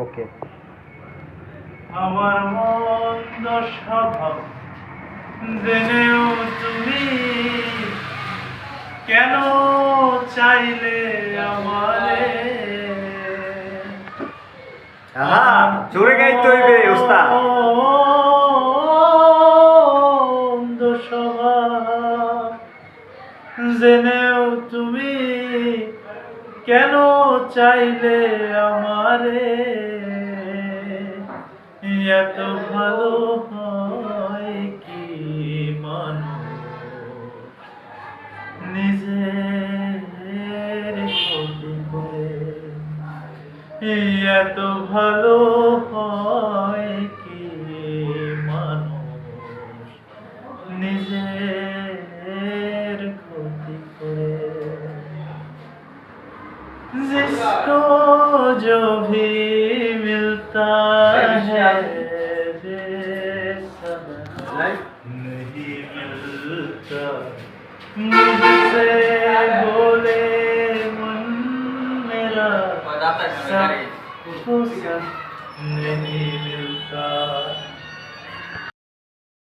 ওকে। আমার মন্দ স্বভাব জেনেও তুমি কেন চাইলে আমারে? আহা, জোরে গাইতে হইবে উস্তাদ। মন্দ স্বভাব জেনেও তুমি কেন চাইলে আমারে? এত ভালো হয় কি মানুষ নিজের ক্ষতি করে? এত ভালো হয় কি মানুষ নিজের ক্ষতি করে? जिसको जो भी मिलता है बेसब्र नहीं मिलता मुझसे बोले मन मेरा सबको सब नहीं मिलता।